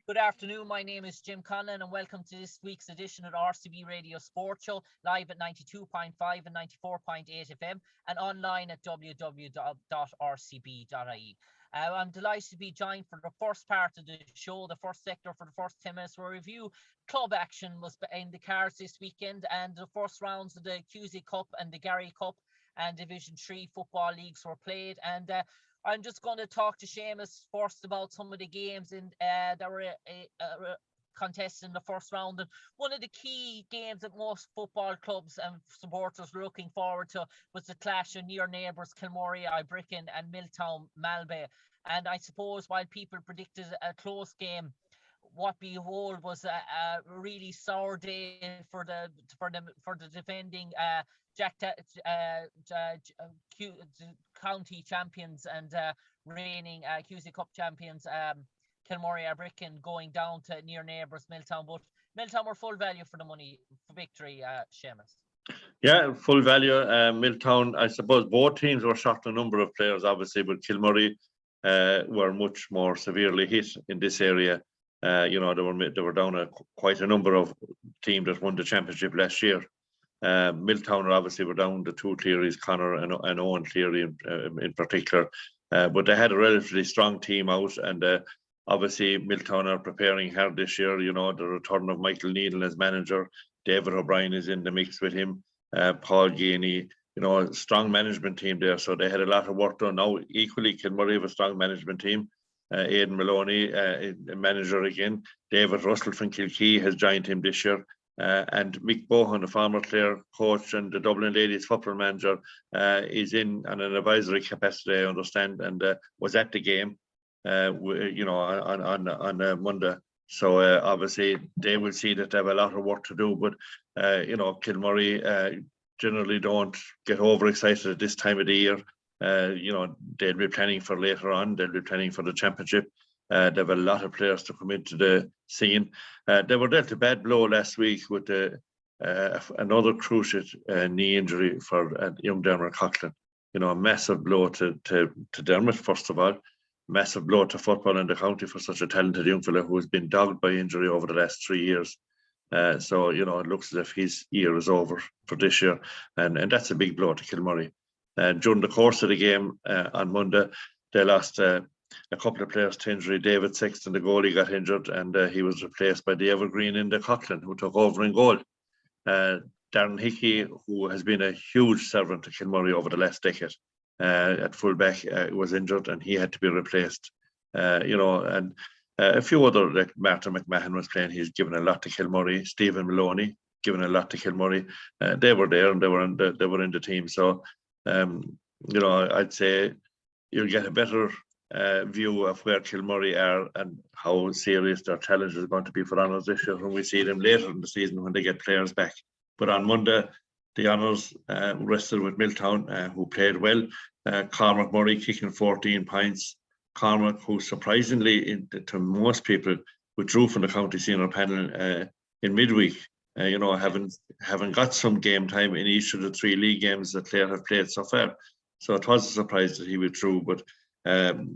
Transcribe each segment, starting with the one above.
Good afternoon. My name is Jim Conlon, and welcome to this week's edition of the RCB Radio Sports Show, live at 92.5 and 94.8 FM, and online at www.rcb.ie. I'm delighted to be joined for the first part of the show, the first sector for the first 10 minutes. We'll review club action was in the cards this weekend, and the first rounds of the QC Cup and the Gary Cup and Division 3 football leagues were played. And I'm just going to talk to Seamus first about some of the games that were contested in the first round. And one of the key games that most football clubs and supporters were looking forward to was the clash of near neighbours Kilkenny, Ibricken and Milltown Malbay. And I suppose while people predicted a close game, what behold was a really sour day for the defending county champions and reigning QC Cup champions, Kilkenny Ibricken, going down to near neighbours Milltown. But Milltown were full value for the money for victory, Seamus. Yeah, full value. Milltown, I suppose both teams were short a number of players, obviously, but Kilkenny were much more severely hit in this area. They were down quite a number of teams that won the championship last year. Milltown obviously were down the two Clearys, Connor and Owen Cleary in particular, but they had a relatively strong team out, and obviously Milltown are preparing hard this year. The return of Michael Needle as manager, David O'Brien is in the mix with him, Paul Gainey, strong management team there, so they had a lot of work done. Now equally Kilkenny have a strong management team. Aidan Maloney, manager again. David Russell from Kilkee has joined him this year. And Mick Bohan, the former Clare coach and the Dublin ladies football manager, is in on an advisory capacity, I understand, and was at the game, on Monday. So obviously they will see that they have a lot of work to do. But Kilkenny generally don't get overexcited at this time of the year. They'll be planning for later on. They'll be planning for the championship. They have a lot of players to come into the scene. They were dealt a bad blow last week with another cruciate knee injury for young Dermot Coughlin. A massive blow to Dermot, first of all. Massive blow to football in the county for such a talented young fella who has been dogged by injury over the last 3 years. So it looks as if his year is over for this year. And that's a big blow to Kilkenny. During the course of the game on Monday, they lost a couple of players to injury. David Sexton, the goalie, got injured, and he was replaced by the evergreen in the Coughlin, who took over in goal. Darren Hickey, who has been a huge servant to Kilkenny over the last decade, at fullback, was injured, and he had to be replaced. And a few other, like Martin McMahon was playing. He's given a lot to Kilkenny. Stephen Maloney given a lot to Kilkenny. They were there, and they were in the team. So I'd say you'll get a better view of where Kilkenny are and how serious their challenge is going to be for honours this year when we see them later in the season when they get players back. But on Monday, the honours rested with Milltown, who played well. Cormac Murray kicking 14 points. Cormac, who surprisingly, to most people, withdrew from the county senior panel in midweek. Having got some game time in each of the 3 league games that Clare have played so far. So it was a surprise that he withdrew, but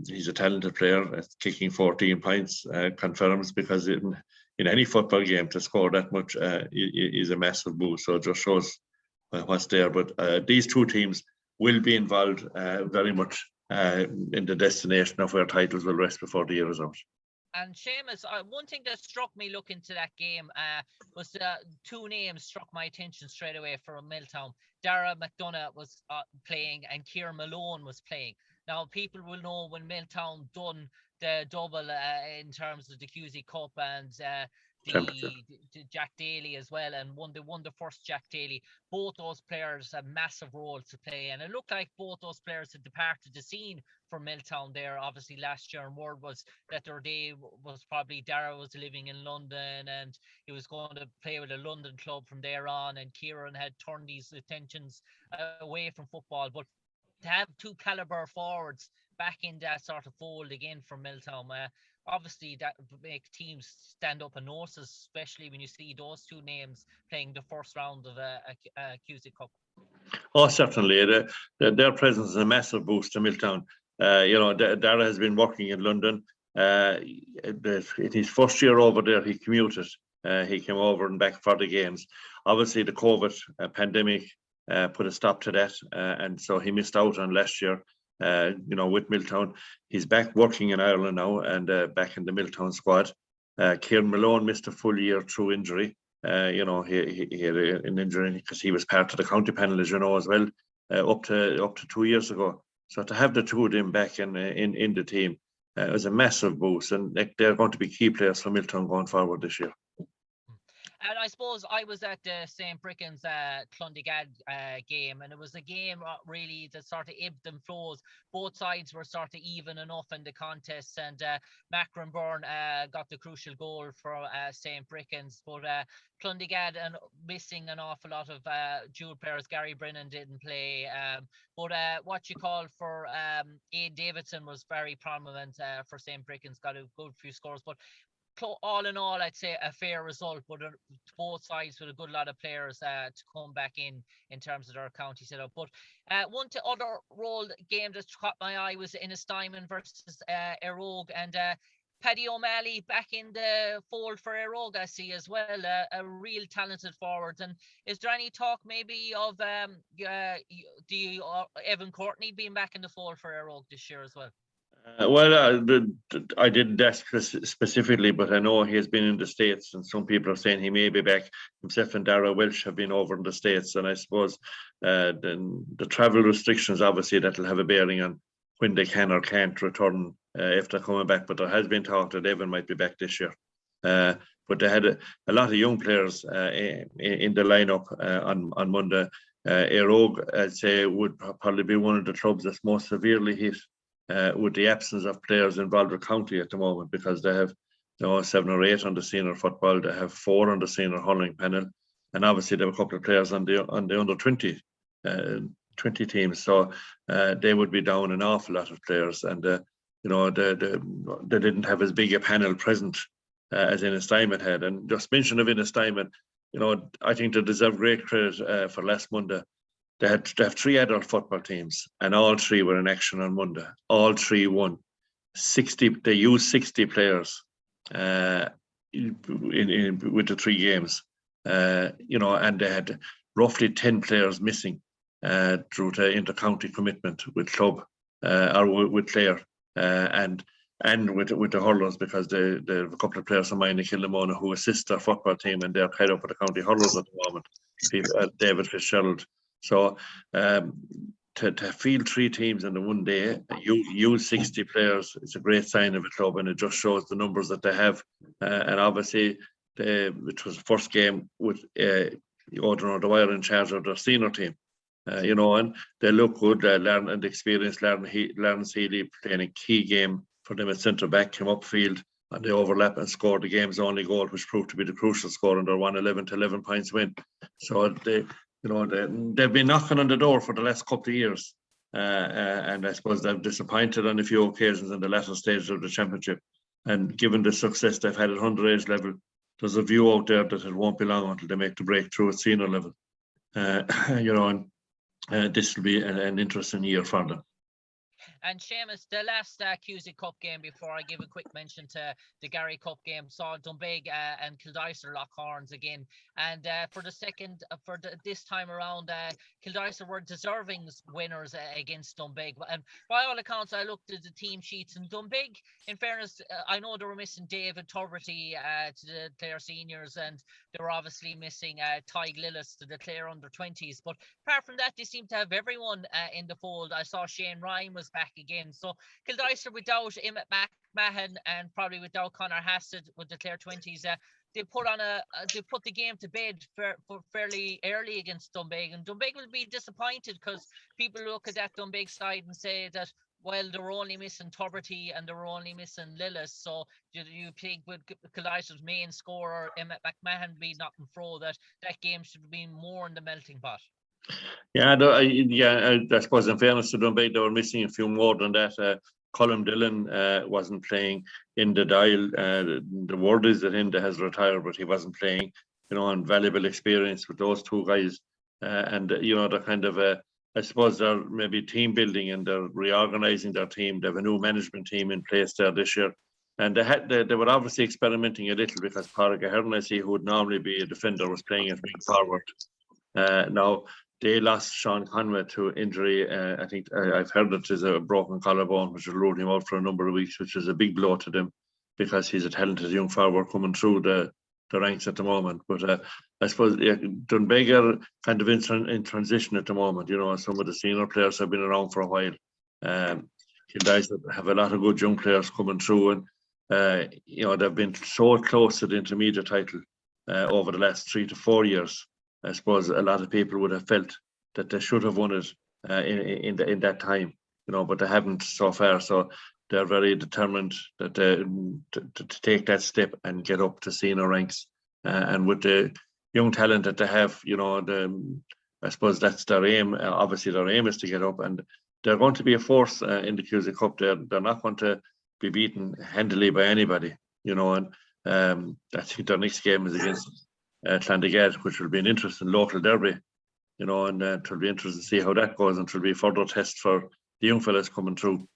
he's a talented player. Kicking 14 points confirms, because in any football game to score that much is a massive boost. So it just shows what's there. But these two teams will be involved very much in the destination of where titles will rest before the year is out. And Seamus, one thing that struck me looking to that game was two names struck my attention straight away from Milltown. Dara McDonough was playing, and Ciara Malone was playing. Now, people will know when Milltown done the double in terms of the QC Cup and the Jack Daly as well, and won the first Jack Daly. Both those players have massive roles to play, and it looked like both those players had departed the scene for Milltown there, obviously last year, and word was that their day was probably Dara was living in London and he was going to play with a London club from there on, and Kieran had turned his attentions away from football. But to have two caliber forwards back in that sort of fold again from Milltown, obviously that makes teams stand up and notice, especially when you see those two names playing the first round of a QC Cup. Oh, certainly. Their presence is a massive boost to Milltown. Dara has been working in London. In his first year over there, he commuted. He came over and back for the games. Obviously, the COVID pandemic put a stop to that, and so he missed out on last year. With Milltown, he's back working in Ireland now and back in the Milltown squad. Kieran Malone missed a full year through injury. He had an injury because he was part of the county panel, as you know, as well, up to 2 years ago. So to have the two of them back in the team was a massive boost, and they're going to be key players for Milltown going forward this year. And I suppose I was at the St. Bricken's Clondigad game, and it was a game really that sort of ebbed and flows. Both sides were sort of even enough in the contest, and Macron Byrne got the crucial goal for St. Bricken's, but Clondigad and missing an awful lot of dual players. Gary Brennan didn't play, but what you call for Aid Davidson was very prominent for St. Bricken's, got a good few scores, but all in all, I'd say a fair result, but both sides with a good lot of players to come back in terms of their county setup. But other role game that caught my eye was Innistimon versus Erogue, and Paddy O'Malley back in the fold for Erogue, I see as well, a real talented forward. And is there any talk maybe of Evan Courtney being back in the fold for Erogue this year as well? I didn't ask specifically, but I know he has been in the States, and some people are saying he may be back. Himself and Dara Welsh have been over in the States, and I suppose the travel restrictions, obviously, that'll have a bearing on when they can or can't return if they're coming back. But there has been talk that Evan might be back this year. But they had a lot of young players in the lineup on Monday. Erogue, I'd say, would probably be one of the clubs that's most severely hit with the absence of players in Baldrick County at the moment, because they have 7 or 8 on the senior football, they have 4 on the senior hurling panel, and obviously they have a couple of players on the under 20 teams, so they would be down an awful lot of players, and they didn't have as big a panel present as Innistimon had. And just mention of Innistimon, I think they deserve great credit for last Monday. They have 3 adult football teams, and all 3 were in action on Monday. All 3 won. 60. They used 60 players with the 3 games. And they had roughly 10 players missing through the intercounty commitment with club or with Clare, and with the hurlers, because they have a couple of players of mine in Kilkenny who assist their football team, and they're tied up with the county hurlers at the moment. David Fitzgerald. So to field 3 teams in the one day, use 60 players, it's a great sign of a club, and it just shows the numbers that they have. And obviously, it was the first game with Odin O'Dwyer in charge of their senior team. And they look good. Learn and experience. Lawrence Healy playing a key game for them at centre back, came upfield, and they overlap and scored the game's only goal, which proved to be the crucial score, and they're 1-11 to 11 points win. So they've been knocking on the door for the last couple of years, and I suppose they've disappointed on a few occasions in the latter stages of the championship. And given the success they've had at underage level, there's a view out there that it won't be long until they make the breakthrough at senior level. And this will be an interesting year for them. And Seamus, the last Cusack Cup game, before I give a quick mention to the Gary Cup game, saw Dombeg and Kildare lock horns again. And this time around, Kildare were deserving winners against Dombeg. And by all accounts, I looked at the team sheets, and Dombeg, in fairness, I know they were missing David Tuberty to the Clare seniors, and they were obviously missing Tig Lillis to the Clare under-20s. But apart from that, they seem to have everyone in the fold. I saw Shane Ryan was back again. So Kildare without Emmett McMahon and probably without Conor Hassett with the Clare 20s, they put the game to bed fairly early against Dombeg, and Dombeg will be disappointed because people look at that Dombeg side and say that, well, they were only missing Tuberty and they were only missing Lillis. So you think with Kildare's main scorer Emmett McMahon be knocking throw that game should be more in the melting pot. Yeah, I suppose in fairness to Dombeg, they were missing a few more than that. Colin Dillon wasn't playing in the dial. The word is that Inda has retired, but he wasn't playing. And valuable experience with those 2 guys. And they're kind of I suppose they're maybe team building, and they're reorganising their team. They have a new management team in place there this year. And they were obviously experimenting a little because Pádraig Ahern, who would normally be a defender, was playing as wing forward. Now they lost Sean Conway to injury. I think I've heard that there's a broken collarbone, which will rule him out for a number of weeks, which is a big blow to them because he's a talented young forward coming through the ranks at the moment. But I suppose Dunbeg are kind of in transition at the moment. Some of the senior players have been around for a while. Kildare have a lot of good young players coming through, and they've been so close to the intermediate title over the last 3 to 4 years. I suppose a lot of people would have felt that they should have won it in that time, but they haven't so far. So they're very determined that to take that step and get up to senior ranks. And with the young talent that they have, I suppose that's their aim. Obviously, their aim is to get up, and they're going to be a force in the Cusack Cup. They're not going to be beaten handily by anybody, and I think their next game is against Clondegad, which will be an interesting local derby, and it will be interesting to see how that goes, and it will be a further test for the young fellas coming through.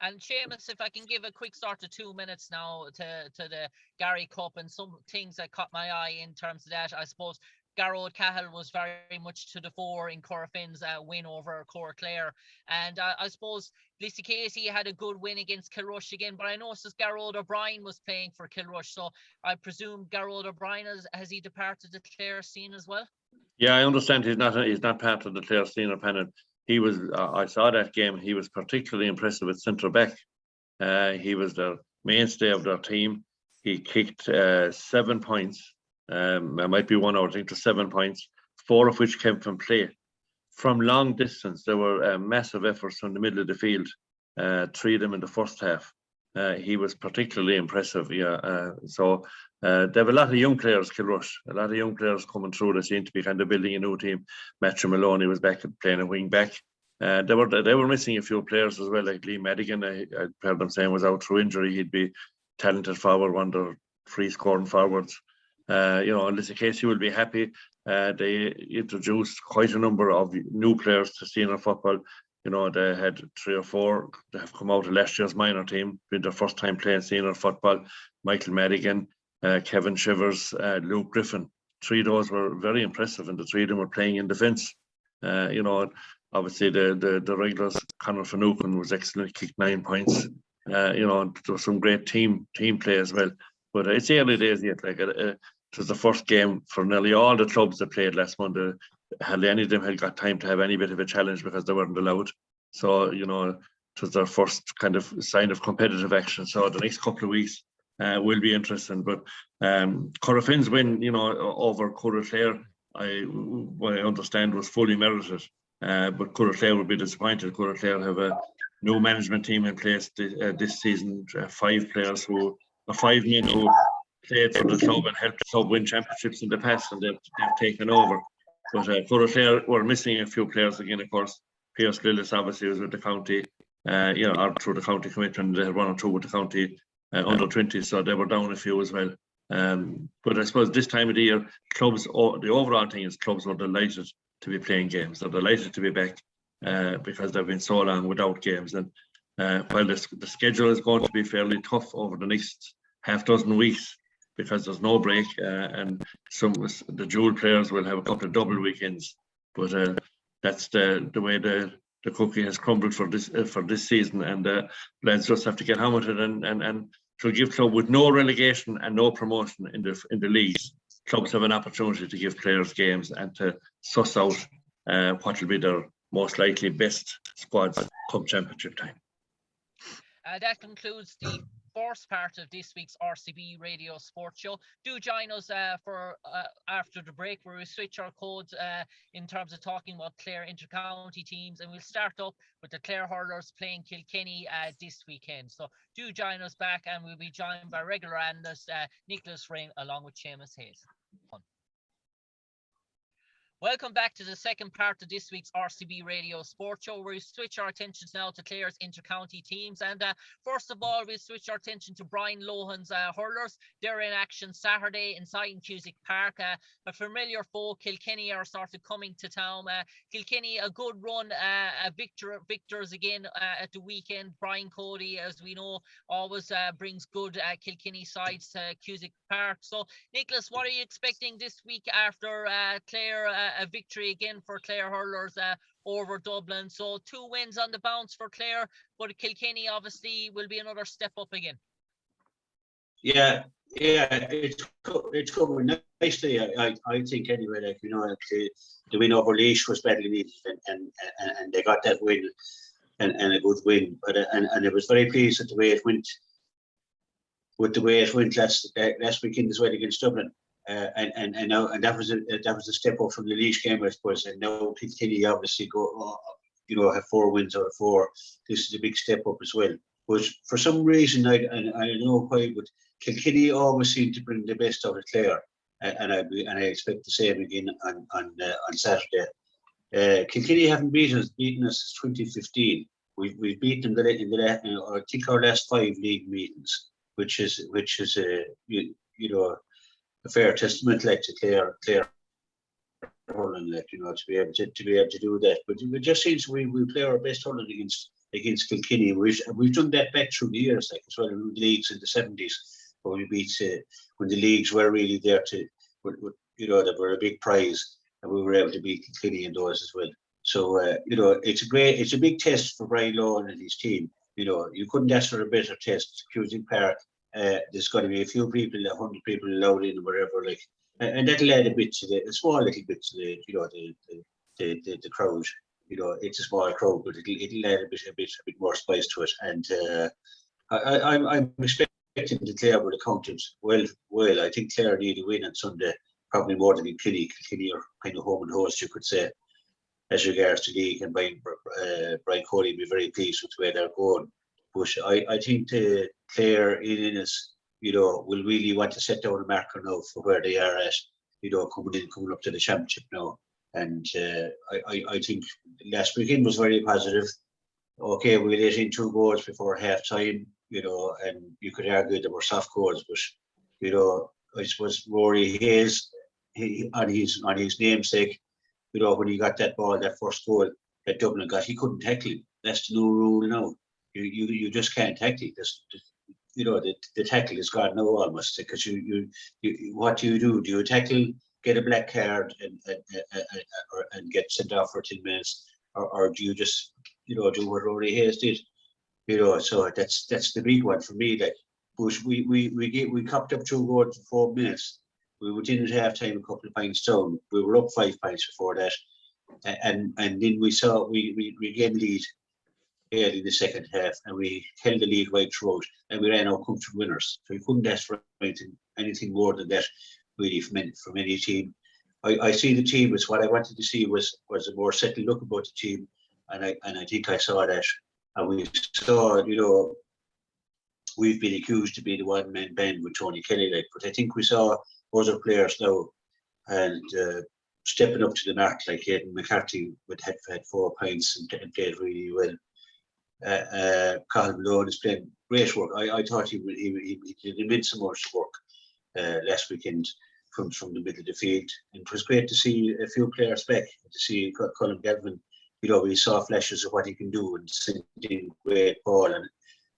And Seamus, if I can give a quick sort of 2 minutes now to the Gary Cup and some things that caught my eye in terms of that, I suppose Garrod Cahill was very much to the fore in Corfin's win over Clare. And I suppose Lissy Casey had a good win against Kilrush again, but I noticed Garrod O'Brien was playing for Kilrush. So I presume Garrod O'Brien, has he departed the Clare scene as well? Yeah, I understand he's not part of the Clare scene or panel. He was, I saw that game, he was particularly impressive at centre back. He was the mainstay of their team. He kicked 7 points. It might be 1 hour, I think, to 7 points, 4 of which came from play. From long distance, there were massive efforts from the middle of the field, 3 of them in the first half. He was particularly impressive. So they have a lot of young players, Kilrush, a lot of young players coming through. They seem to be kind of building a new team. Matthew Maloney was back playing a wing back. They were missing a few players as well, like Lee Madigan. I heard them saying was out through injury. He'd be talented forward, one of their free scoring forwards. Lissy Casey will be happy. They introduced quite a number of new players to senior football. They had 3 or 4 that have come out of last year's minor team, been their first time playing senior football. Michael Madigan, Kevin Shivers, Luke Griffin. 3 of those were very impressive, and the 3 of them were playing in defence. Obviously the regulars, Conor Finucane was excellent, kicked 9 points. There was some great team play as well. But it's the early days yet. It was the first game for nearly all the clubs that played last Monday. Hardly any of them had got time to have any bit of a challenge because they weren't allowed. So, it was their first kind of sign of competitive action. So the next couple of weeks will be interesting. But Corfin's win, over Clare, what I understand was fully merited. But Clare would be disappointed. Clare have a new management team in place this season. 5 men who played for the club and helped the club win championships in the past, and they've taken over. But Clare were missing a few players again, of course. Pierce Lillis obviously was with the county, or through the county committee, and they had 1 or 2 with the county under 20, so they were down a few as well. But I suppose this time of the year, clubs, the overall thing is clubs were delighted to be playing games. They're delighted to be back because they've been so long without games. And while the schedule is going to be fairly tough over the next half dozen weeks because there's no break, and the dual players will have a couple of double weekends. But that's the way the cookie has crumbled for this season, and lads just have to get on with it and to give club with no relegation and no promotion in the leagues. Clubs have an opportunity to give players games and to suss out what will be their most likely best squads come championship time. That concludes the first part of this week's RCB Radio Sports Show. Do join us for after the break, where we switch our codes in terms of talking about Clare intercounty teams, and we'll start up with the Clare hurlers playing Kilkenny this weekend. So do join us back, and we'll be joined by regular analyst Nicholas Ring along with Seamus Hayes. Welcome back to the second part of this week's RCB Radio Sports Show, where we switch our attentions now to Clare's intercounty teams. And first of all, we'll switch our attention to Brian Lohan's hurlers. They're in action Saturday inside Cusick Park. A familiar foe, Kilkenny, are sort of coming to town. Kilkenny, a good run, victors again at the weekend. Brian Cody, as we know, always brings good Kilkenny sides to Cusick Park. So, Nicholas, what are you expecting this week after Clare? A victory again for Clare hurlers over Dublin. So 2 wins on the bounce for Clare, but Kilkenny obviously will be another step up again. Yeah, it's coming nicely. I think anyway. Like, you know, the win over Laois was badly needed, and they got that win, and a good win. But and it was very pleased with the way it went. Last weekend as well against Dublin. And that was a step up from the Laois game, I suppose. And now Kilkenny obviously have 4 wins out of 4. This is a big step up as well. But for some reason, I don't know why, but Kilkenny always seem to bring the best out of Clare, and I expect the same again on Saturday. Kilkenny haven't beaten us since 2015. We've beaten them I think our last 5 league meetings, which is a fair testament, like, to Clare hurling, like, you know, to be able to do that. But it just seems we play our best hurling against Kilkenny. We've done that back through the years, like, as well, in the leagues in the 70s, where we beat when the leagues were really there that were a big prize, and we were able to beat Kilkenny in those as well. So it's a big test for Brian Lohan and his team. You know, you couldn't ask for a better test. Cusick Park. There's going to be a few people, 100 people allowed in, or whatever, like, and that'll add a small little bit to the crowd. You know, it's a small crowd, but it'll add a bit more spice to it. And I'm expecting the Clare will count it well. I think Clare need a win on Sunday, probably more than Kilkenny. Kilkenny are kind of home and host, you could say, as regards to league, and Brian Cody will be very pleased with the way they're going. But I think the Clare in us, you know, will really want to set down a marker now for where they are at, you know, coming up to the championship now. And I think last weekend was very positive. Okay, we let in 2 goals before half time, you know, and you could argue they were soft goals, but, you know, I suppose Rory Hayes, on his namesake, you know, when he got that ball, that first goal that Dublin got, he couldn't tackle him. That's the new rule now. You just can't tackle it. You know, the tackle is gone now almost, because you what do? Do you tackle, get a black card, and get sent off for 10 minutes, or do you just, you know, do what Rory Hayes did? You know, so that's the big one for me. Like, but we copped up 2 goals in 4 minutes. We were in at half time a couple of pints down. We were up 5 pints before that, and then we gained lead early in the second half, and we held the lead right throughout, and we ran out comfortable winners. So we couldn't ask for anything more than that, really, from any team. I see the team as what I wanted to see was a more settled look about the team, and I think I saw that. And we saw, you know, we've been accused to be the one-man band with Tony Kelly, like, but I think we saw other players now and stepping up to the mark, like Aidan McCarthy had 4 pints and played really well. Cathal Malone is playing great work. I thought he did immense amounts of work last weekend from the middle of the field. And it was great to see a few players back, to see Colin Galvin. You know, we saw flashes of what he can do and sending great ball. And,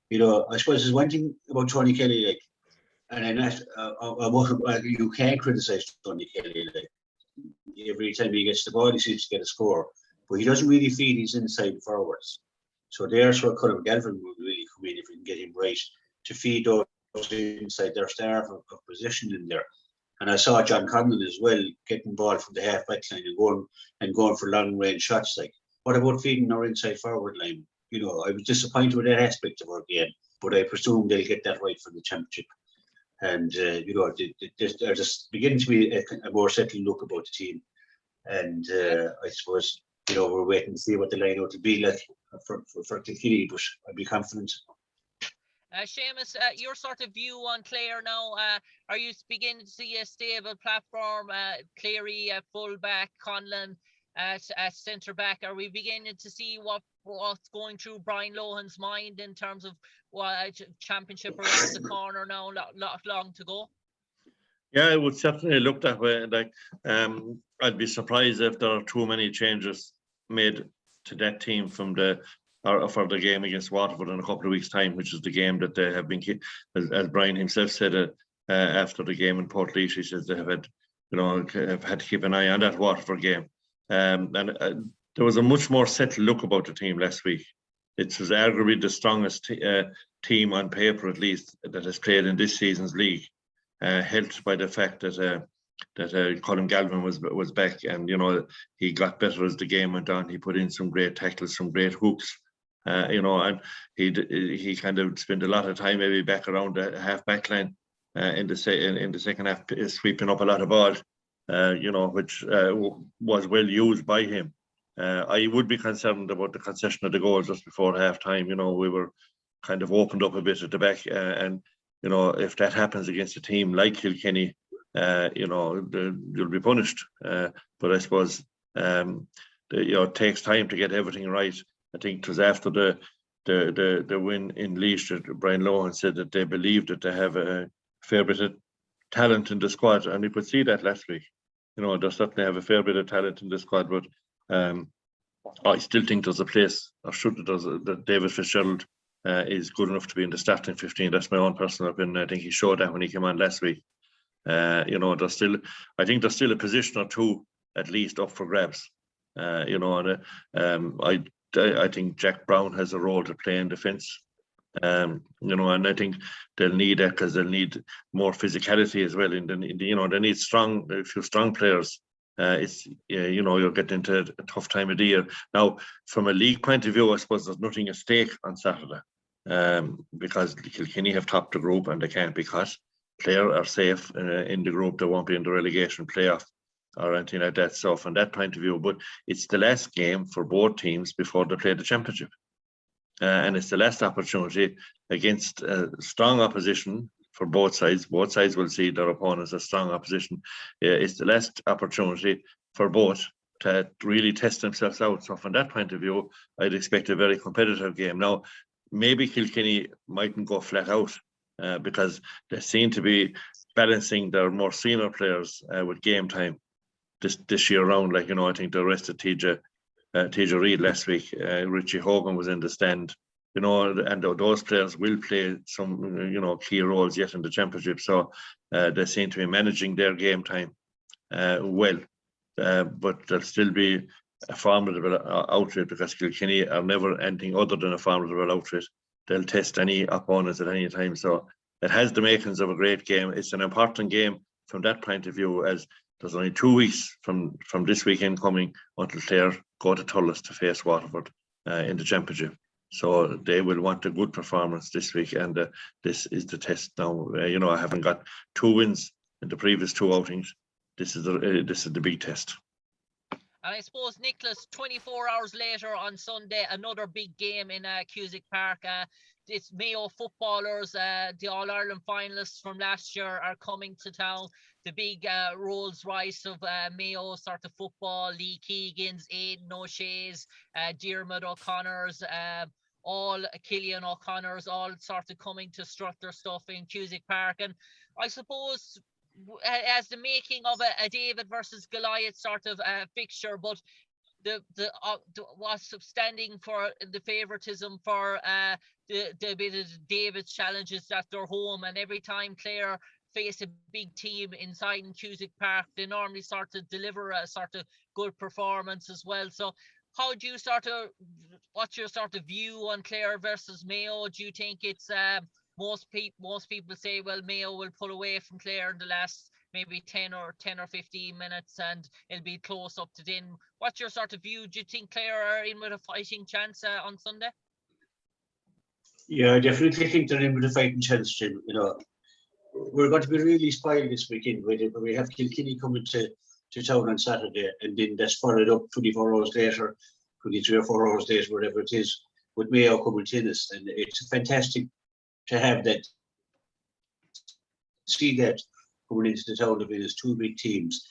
you know, I suppose there's one thing about Tony Kelly, like, and you can't criticise Tony Kelly. Like, every time he gets the ball, he seems to get a score, but he doesn't really feed his inside forwards. So there's where Colin Galvin will really come in, if we can get him right, to feed those inside their star of position in there. And I saw John Conlon as well getting ball from the half back line and going for long range shots. Like, what about feeding our inside forward line? You know, I was disappointed with that aspect of our game, but I presume they'll get that right for the championship. And you know, they're just beginning to be a more settled look about the team. And I suppose, you know, we're waiting to see what the line-out will be like for Kilkenny, but I'd be confident. Seamus, your sort of view on Clare now, are you beginning to see a stable platform? Cleary at full-back, Conlon at centre-back. Are we beginning to see what's going through Brian Lohan's mind in terms of championship around the corner now, not long to go? Yeah, it would certainly look that way. Like, I'd be surprised if there are too many changes made to that team for the game against Waterford in a couple of weeks' time, which is the game that they have been, as Brian himself said after the game in Portlaoise, he says they have had to keep an eye on that Waterford game. And there was a much more settled look about the team last week. It was arguably the strongest team on paper, at least, that has played in this season's league. Helped by the fact that Colin Galvin was back, and he got better as the game went on. He put in some great tackles, some great hooks, and he kind of spent a lot of time maybe back around the half back line in the second half, sweeping up a lot of balls, which was well used by him. I would be concerned about the concession of the goals just before half time. We were kind of opened up a bit at the back, and if that happens against a team like Kilkenny, you'll be punished. But I suppose, it takes time to get everything right. I think it was after the win in Laois that Brian Lohan said that they believe that they have a fair bit of talent in the squad, and you could see that last week. They certainly have a fair bit of talent in the squad, but I still think there's a place, that David Fitzgerald is good enough to be in the starting 15. That's my own personal opinion. I think he showed that when he came on last week. I think there's still a position or two at least up for grabs. I think Jack Brown has a role to play in defence. And I think they'll need that because they'll need more physicality as well. They need a few strong players. You're getting into a tough time of the year now. From a league point of view, I suppose there's nothing at stake on Saturday, because Kilkenny have topped the group and they can't be caught. Clare are safe in the group; they won't be in the relegation playoff or anything like that. So from that point of view, but it's the last game for both teams before they play the championship, and it's the last opportunity against strong opposition. For both sides will see their opponents as strong opposition. It's the last opportunity for both to really test themselves out. So from that point of view, I'd expect a very competitive game. Now, maybe Kilkenny mightn't go flat out because they seem to be balancing their more senior players with game time this year round. I think they arrested TJ Reid last week. Richie Hogan was in the stand. And those players will play some, key roles yet in the championship. So they seem to be managing their game time well. But they'll still be a formidable outfit, because Kilkenny are never anything other than a formidable outfit. They'll test any opponents at any time. So it has the makings of a great game. It's an important game from that point of view, as there's only 2 weeks from this weekend coming until Clare go to Thurles to face Waterford in the championship. So they will want a good performance this week, and this is the test now. I haven't got 2 wins in the previous 2 outings. This is the big test. And I suppose, Nicholas, 24 hours later on Sunday, another big game in Cusack Park. It's Mayo footballers, the All-Ireland finalists from last year, are coming to town. The big Rolls Royce of Mayo sort of football, Lee Keegan's, Aidan O'Shea's, Diarmuid O'Connor's, all Killian O'Connor's, all sort of coming to strut their stuff in Cusack Park. And I suppose as the making of a David versus Goliath sort of fixture, but the was standing for the favoritism for the bit of David's challenges at their home, and every time Clare face a big team inside in Cusack Park, they normally sort of deliver a sort of good performance as well. So how do you what's your sort of view on Clare versus Mayo? Do you think it's most people say, well, Mayo will pull away from Clare in the last maybe 10 or 15 minutes and it'll be close up to then? What's your sort of view? Do you think Clare are in with a fighting chance on Sunday? Yeah, I definitely think they're in with a fighting chance, Jim. We're going to be really spoiled this weekend. We have Kilkenny coming to town on Saturday, and then that's followed up 24 hours later, 23 or 4 hours later, whatever it is, with Mayo coming to us. And it's a fantastic to have that, see that coming into the town of it as two big teams,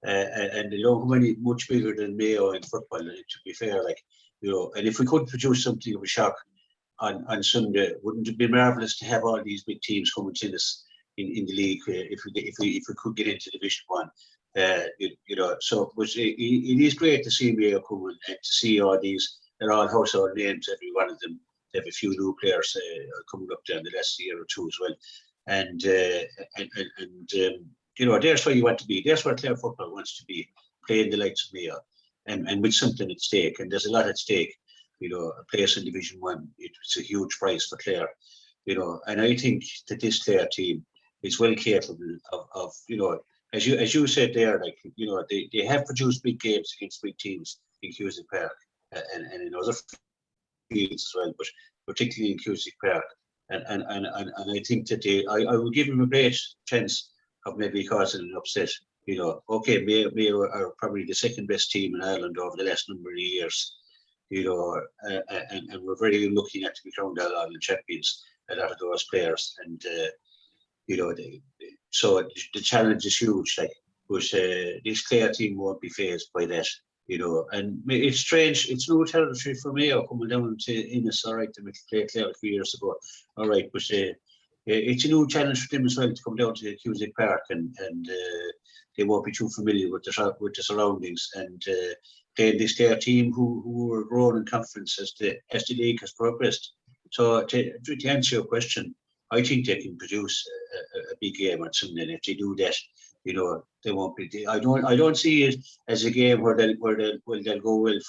and they don't come any much bigger than Mayo in football. And to be fair, like, you know, and if we could produce something of a shock on Sunday, wouldn't it be marvellous to have all these big teams coming to us in the league if we could get into Division 1? You know, so it is great to see Mayo coming and to see all these. They're all household names, every one of them. They have a few new players coming up there in the last year or two as well. And you know, there's where you want to be. There's where Clare football wants to be, playing the likes of Mayo, and with something at stake. And there's a lot at stake. You know, a place in Division 1, it's a huge prize for Clare. You know, and I think that this Clare team is well capable of you know, as you said there, like, you know, they have produced big games against big teams in Cusack Park and in other fields as well, but particularly in Cusack Park. And I think that I would give them a great chance of maybe causing an upset. You know, okay, Mayo are probably the second best team in Ireland over the last number of years. You know, and we're very lucky not to be crowned Ireland champions, a lot of those players. And you know, so the challenge is huge. Like, but this Clare team won't be phased by that. You know, and it's strange. It's new territory for Mayo coming down to Innis. All right, they played Clare a few years ago. All right, but it's a new challenge for them as well to come down to Cusack Park, and they won't be too familiar with the surroundings. And playing this Clare team who are growing in confidence as the league has progressed. So to answer your question, I think they can produce a big game on Sunday. And if they do that, you know, they won't be. I don't see it as a game where they'll go well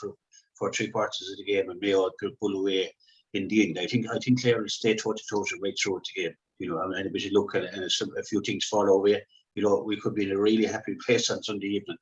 for three quarters of the game and Mayo could pull away in the end. I think Clare will stay toe-to-toe right through the game. You know, and a bit of luck and a few things fall away. You know, we could be in a really happy place on Sunday evening.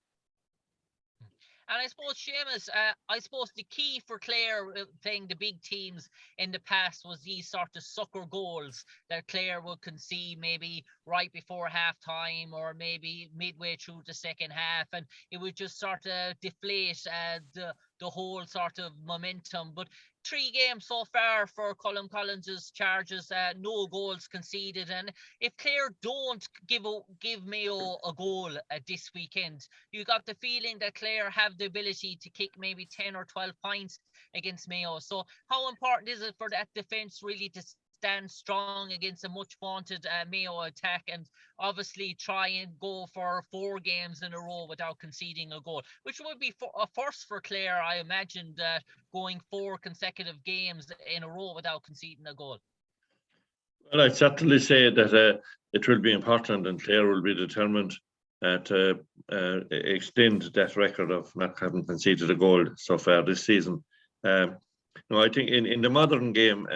And I suppose, Seamus, I suppose the key for Clare playing the big teams in the past was these sort of sucker goals that Clare would concede maybe right before half-time or maybe midway through the second half, and it would just sort of deflate the whole sort of momentum. But 3 games so far for Colm Collins's Charges, no goals conceded. And if Clare don't give Mayo a goal this weekend, you got the feeling that Clare have the ability to kick maybe 10 or 12 points against Mayo. So how important is it for that defence really to stand strong against a much vaunted Mayo attack, and obviously try and go for 4 games in a row without conceding a goal, which would be a first for Clare, I imagine, that going 4 consecutive games in a row without conceding a goal? Well, I'd certainly say that it will be important, and Clare will be determined to extend that record of not having conceded a goal so far this season. No, I think in the modern game,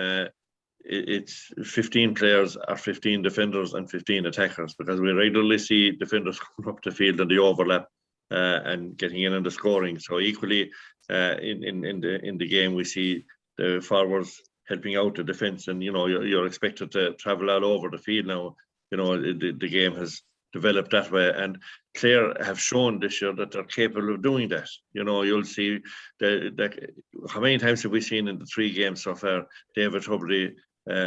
it's 15 players or 15 defenders and 15 attackers, because we regularly see defenders coming up the field and the overlap and getting in on the scoring. So equally in the game, we see the forwards helping out the defence, and you know, you're expected to travel all over the field now. You know, the game has developed that way, and Clare have shown this year that they're capable of doing that. You know, you'll see how many times have we seen in the 3 games so far David Hubbard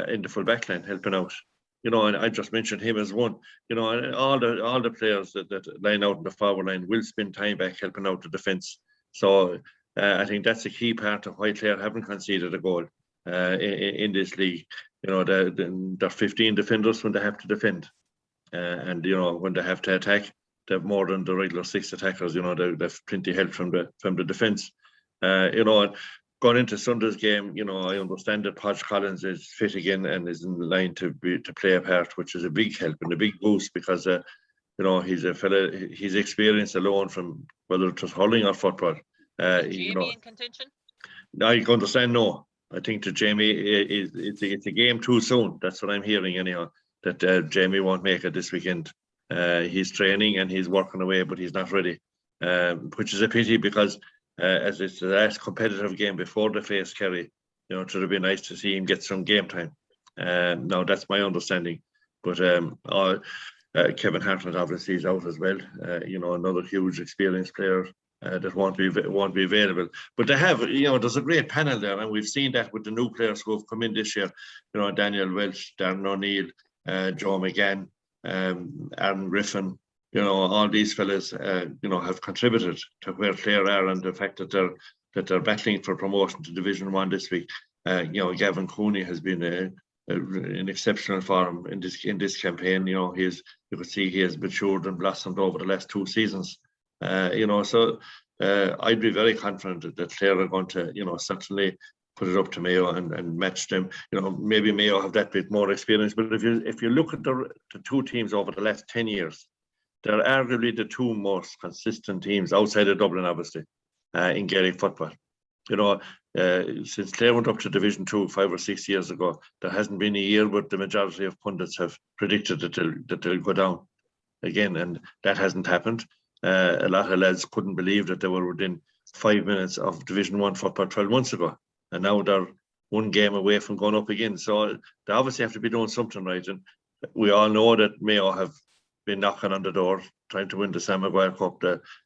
in the full back line helping out. You know, and I just mentioned him as one. You know, and all the players that line out in the forward line will spend time back helping out the defence. So I think that's a key part of why Clare haven't conceded a goal in this league. You know, they're 15 defenders when they have to defend, and you know, when they have to attack, they have more than the regular 6 attackers. You know, they've plenty help from the defence. You know, going into Sunday's game, you know, I understand that Podge Collins is fit again and is in line to play a part, which is a big help and a big boost, because you know, he's a fella, his experience alone from whether it was hurling or football. Jamie, you know, in contention? I understand. No, I think that Jamie it's a game too soon. That's what I'm hearing anyhow. That Jamie won't make it this weekend. He's training and he's working away, but he's not ready, which is a pity, because as it's the last competitive game before they face Kerry, you know, it would be nice to see him get some game time. Now that's my understanding. But Kevin Hartnett obviously is out as well. You know, another huge experienced player that won't be available. But they have, there's a great panel there, and we've seen that with the new players who have come in this year. Daniel Welch, Darren O'Neill, Joe McGann, Aaron Griffin. All these fellas, have contributed to where Clare are, and the fact that they're battling for promotion to Division 1 this week. Gavin Cooney has been an exceptional for him in this campaign. You could see he has matured and blossomed over the last 2 seasons. So I'd be very confident that Clare are going to, certainly put it up to Mayo and match them. Maybe Mayo have that bit more experience, but if you look at the 2 teams over the last 10 years, they're arguably the 2 most consistent teams outside of Dublin, obviously, in Gaelic football. Since Clare went up to Division 2 5 or 6 years ago, there hasn't been a year but the majority of pundits have predicted that they'll go down again, and that hasn't happened. A lot of lads couldn't believe that they were within 5 minutes of Division 1 football 12 months ago, and now they're 1 game away from going up again. So they obviously have to be doing something right, and we all know that Mayo have been knocking on the door trying to win the Sam Maguire Cup.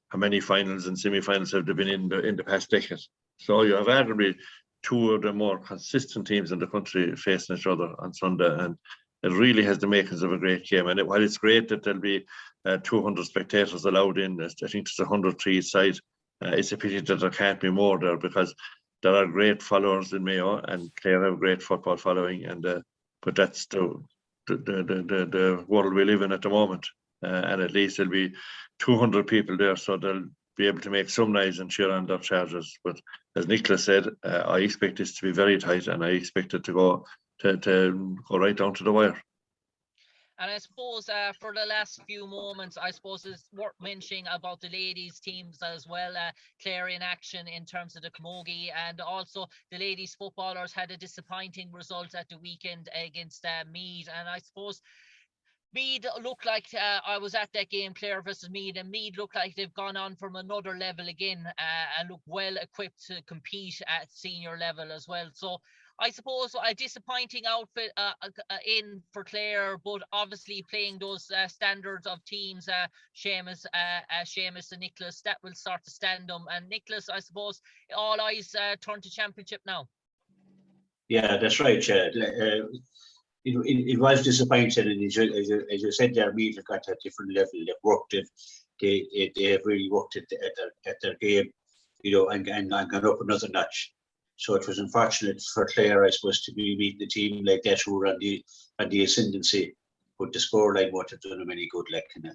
How many finals and semi-finals have they been in the past decade? So you have arguably 2 of the more consistent teams in the country facing each other on Sunday, and it really has the makings of a great game. And while it's great that there'll be 200 spectators allowed in, I think there's 103 each side. It's a pity that there can't be more there, because there are great followers in Mayo, and Clare have a great football following. And but that's the world we live in at the moment. And at least there'll be 200 people there, so they'll be able to make some noise and cheer on their charges. But as Nicholas said, I expect this to be very tight, and I expect it to go right down to the wire. And I suppose for the last few moments, I suppose it's worth mentioning about the ladies' teams as well. Clare in action in terms of the camogie, and also the ladies' footballers had a disappointing result at the weekend against Meath. And I suppose Meath look like, I was at that game, Clare versus Meath, and Meath look like they've gone on from another level again, and look well equipped to compete at senior level as well. So I suppose a disappointing outfit in for Clare, but obviously playing those standards of teams, Seamus and Nicholas, that will start to stand them. And Nicholas, I suppose all eyes turn to championship now. Yeah, that's right, Chad. It was disappointing, and as you said, their Meath have got to a different level. They've worked it. They have really worked it at their game, and gone up another notch. So it was unfortunate for Clare, I suppose, to be meeting a team like that who were on the ascendancy, but the scoreline won't have done them any good. And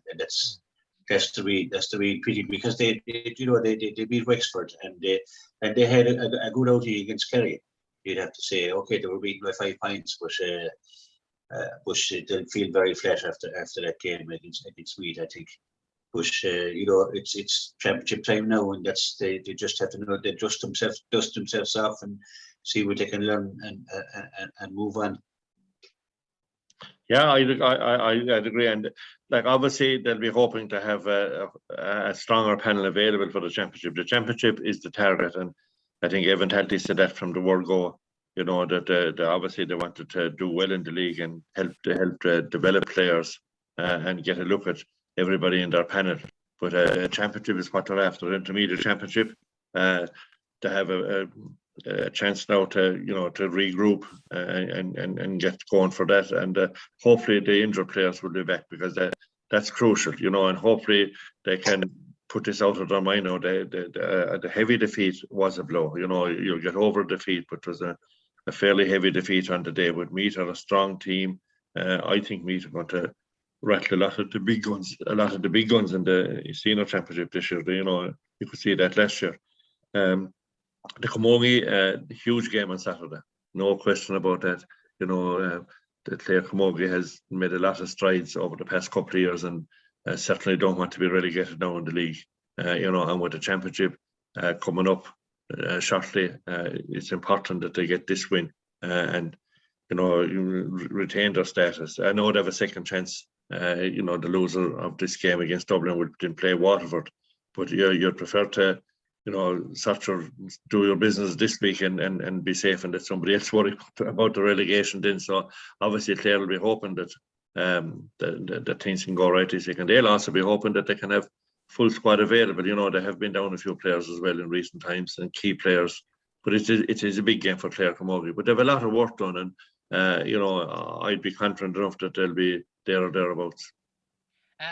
that's the real pity, because they beat Wexford, and they had a good outing against Kerry. You'd have to say, okay, they were beaten by 5 points, but they'll feel very flat after that game against Meath, I think. But it's championship time now, and they just have to they dust themselves off and see what they can learn and move on. Yeah, I'd agree, and obviously they'll be hoping to have a stronger panel available for the championship. The championship is the target, and I think Evan Talty said that from the word go. That obviously they wanted to do well in the league and help develop players and get a look at everybody in their panel. But a championship is what they're after, an intermediate championship, to have a chance now to regroup and get going for that. And hopefully the injured players will be back, because that's crucial, and hopefully they can put this out of their mind now. The heavy defeat was a blow. You'll get over defeat, but it was a fairly heavy defeat on the day. With Meath are a strong team. I think Meath are going to rattle a lot of the big guns in the senior championship this year. You could see that last year. The camogie, huge game on Saturday, no question about that. The Clare camogie has made a lot of strides over the past couple of years, and certainly don't want to be relegated now in the league. And with the championship coming up shortly, it's important that they get this win and retain their status. I know they have a second chance. The loser of this game against Dublin will play Waterford, but you'd prefer to do your business this week and be safe, and let somebody else worry about the relegation then. So obviously Clare will be hoping that things can go right this week, and they'll also be hoping that they can have full squad available. You know, they have been down a few players as well in recent times, and key players. But it is a big game for Clare camogie. But they have a lot of work done, and you know, I'd be confident enough that they'll be there or thereabouts.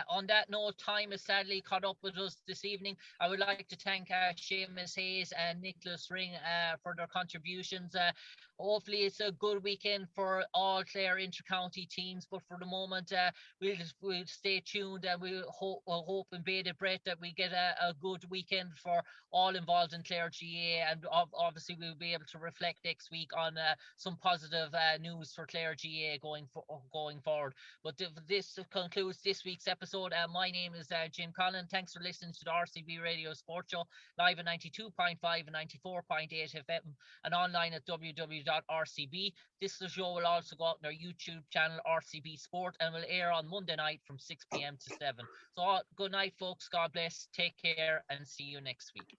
On that note, time has sadly caught up with us this evening. I would like to thank Seamus Hayes and Nicholas Ring for their contributions. Hopefully it's a good weekend for all Clare intercounty teams, but for the moment we'll stay tuned, and we'll hope in bated breath that we get a good weekend for all involved in Clare GA, and obviously we'll be able to reflect next week on some positive news for Clare GA going forward. But this concludes this week's episode. My name is Jim Collin. Thanks for listening to the RCB Radio Sports Show, live at 92.5 and 94.8 FM, and online at www.rcb. This show will also go out on our YouTube channel, RCB Sport, and will air on Monday night from 6 p.m. to 7. So good night, folks. God bless. Take care, and see you next week.